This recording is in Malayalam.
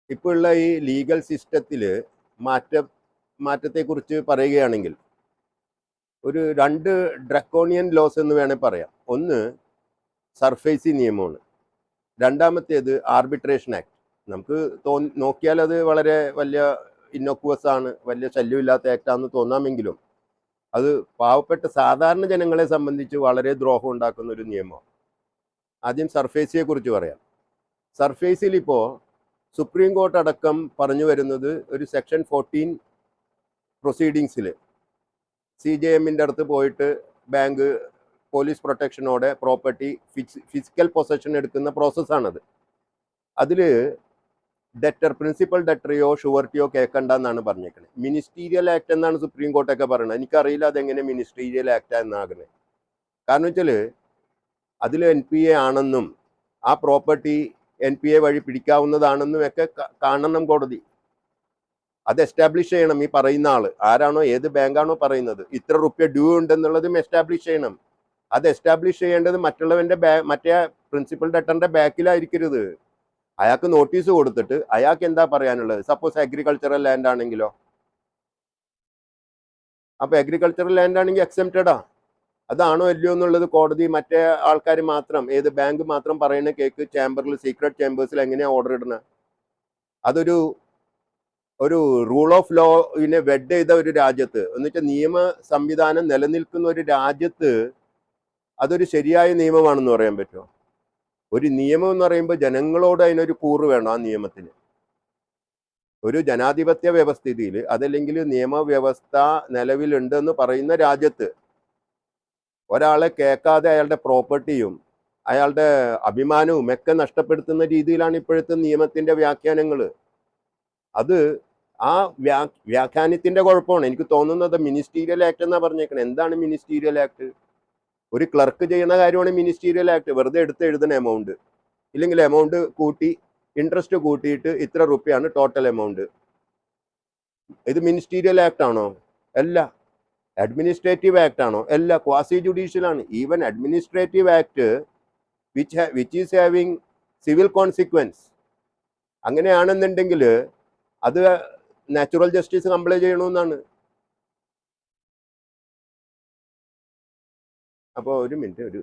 ഇപ്പോൾ ഉള്ള ഈ ലീഗൽ സിസ്റ്റത്തിൽ മാറ്റത്തെക്കുറിച്ച് പറയുകയാണെങ്കിൽ ഒരു രണ്ട് ഡ്രക്കോണിയൻ ലോസ് എന്ന് വേണേൽ പറയാം. ഒന്ന് സർഫേസി നിയമമാണ്, രണ്ടാമത്തേത് ആർബിട്രേഷൻ ആക്ട്. നമുക്ക് നോക്കിയാൽ അത് വളരെ വലിയ ഇന്നോക്വസ് ആണ്, വലിയ ശല്യമില്ലാത്ത ആക്ടാണെന്ന് തോന്നാമെങ്കിലും അത് പാവപ്പെട്ട സാധാരണ ജനങ്ങളെ സംബന്ധിച്ച് വളരെ ദ്രോഹം ഉണ്ടാക്കുന്ന ഒരു നിയമമാണ്. ആദ്യം സർഫേസിയെ കുറിച്ച് പറയാം. സർഫേസിൽ ഇപ്പോൾ സുപ്രീം കോർട്ട് അടക്കം പറഞ്ഞു വരുന്നത് ഒരു സെക്ഷൻ 14 പ്രൊസീഡിങ്സിൽ CJMന്റെ അടുത്ത് പോയിട്ട് ബാങ്ക് പോലീസ് പ്രൊട്ടക്ഷനോടെ പ്രോപ്പർട്ടി ഫിസിക്കൽ പൊസഷൻ എടുക്കുന്ന പ്രോസസ്സാണത്. അതിൽ ഡെറ്റർ പ്രിൻസിപ്പൽ ഡെറ്ററിയോ ഷുവർട്ടിയോ കേൾക്കണ്ടെന്നാണ് പറഞ്ഞേക്കുന്നത്. മിനിസ്റ്റീരിയൽ ആക്ട് എന്നാണ് സുപ്രീം കോർട്ടൊക്കെ പറയുന്നത്. എനിക്കറിയില്ല അതെങ്ങനെ മിനിസ്റ്റീരിയൽ ആക്ട് എന്നാകുന്നത്. കാരണം വെച്ചാൽ അതിൽ NPA ആണെന്നും ആ പ്രോപ്പർട്ടി NPA വഴി പിടിക്കാവുന്നതാണെന്നും ഒക്കെ കാണണം കോടതി. അത് എസ്റ്റാബ്ലിഷ് ചെയ്യണം. ഈ പറയുന്ന ആള് ആരാണോ, ഏത് ബാങ്കാണോ പറയുന്നത്, ഇത്ര റുപ്യ ഡ്യൂ ഉണ്ടെന്നുള്ളതും എസ്റ്റാബ്ലിഷ് ചെയ്യണം. അത് എസ്റ്റാബ്ലിഷ് ചെയ്യേണ്ടത് മറ്റുള്ളവന്റെ മറ്റേ പ്രിൻസിപ്പൽ ഡെറ്ററിന്റെ ബാക്കിലായിരിക്കരുത്. അയാൾക്ക് നോട്ടീസ് കൊടുത്തിട്ട് അയാൾക്ക് എന്താ പറയാനുള്ളത്? സപ്പോസ് അഗ്രികൾച്ചറൽ ലാൻഡ് ആണെങ്കിലോ, അപ്പൊ അഗ്രികൾച്ചറൽ ലാൻഡ് ആണെങ്കിൽ എക്സെപ്റ്റഡാ. അതാണോ അല്ലയോ എന്നുള്ളത് കോടതി മറ്റേ ആൾക്കാർ മാത്രം, ഏത് ബാങ്ക് മാത്രം പറയുന്ന കേക്ക് ചേംബറിൽ, സീക്രട്ട് ചേംബേഴ്സിൽ എങ്ങനെയാ ഓർഡർ ഇടുന്നത്? അതൊരു റൂൾ ഓഫ് ലോയിനെ വെഡ് ചെയ്ത ഒരു രാജ്യത്ത്, എന്നുവെച്ചാൽ നിയമ സംവിധാനം നിലനിൽക്കുന്ന ഒരു രാജ്യത്ത് അതൊരു ശരിയായ നിയമമാണെന്ന് പറയാൻ പറ്റുമോ? ഒരു നിയമം എന്ന് പറയുമ്പോൾ ജനങ്ങളോട് അതിനൊരു കൂറ് വേണം. ആ നിയമത്തിന് ഒരു ജനാധിപത്യ വ്യവസ്ഥിതിയിൽ, അതല്ലെങ്കിൽ നിയമവ്യവസ്ഥ നിലവിലുണ്ടെന്ന് പറയുന്ന രാജ്യത്ത് ഒരാളെ കേൾക്കാതെ അയാളുടെ പ്രോപ്പർട്ടിയും അയാളുടെ അഭിമാനവും ഒക്കെ നഷ്ടപ്പെടുത്തുന്ന രീതിയിലാണ് ഇപ്പോഴത്തെ നിയമത്തിന്റെ വ്യാഖ്യാനങ്ങൾ. അത് ആ വ്യാഖ്യാനത്തിന്റെ കുഴപ്പമാണ്. എനിക്ക് തോന്നുന്നത് മിനിസ്റ്റീരിയൽ ആക്ട് എന്നാ പറഞ്ഞേക്കണം. എന്താണ് മിനിസ്റ്റീരിയൽ ആക്ട്? ഒരു ക്ലർക്ക് ചെയ്യുന്ന കാര്യമാണ് മിനിസ്റ്റീരിയൽ ആക്ട്. വെറുതെ എടുത്ത് എഴുതുന്ന എമൗണ്ട്, ഇല്ലെങ്കിൽ എമൗണ്ട് കൂട്ടി ഇൻട്രസ്റ്റ് കൂട്ടിയിട്ട് ഇത്ര റുപ്യാണ് ടോട്ടൽ എമൗണ്ട്. ഇത് മിനിസ്റ്റീരിയൽ ആക്ട് ആണോ? അല്ല. അഡ്മിനിസ്ട്രേറ്റീവ് ആക്ട് ആണോ? അല്ല. ക്വാസി ജുഡീഷ്യൽ ആണ്. Even administrative act which is having civil consequence. അങ്ങനെയാണെന്നുണ്ടെങ്കിൽ അത് നാച്ചുറൽ ജസ്റ്റിസ് കംപ്ലൈ ചെയ്യണമെന്നാണ്. അപ്പോൾ ഒരു മിനിറ്റ്,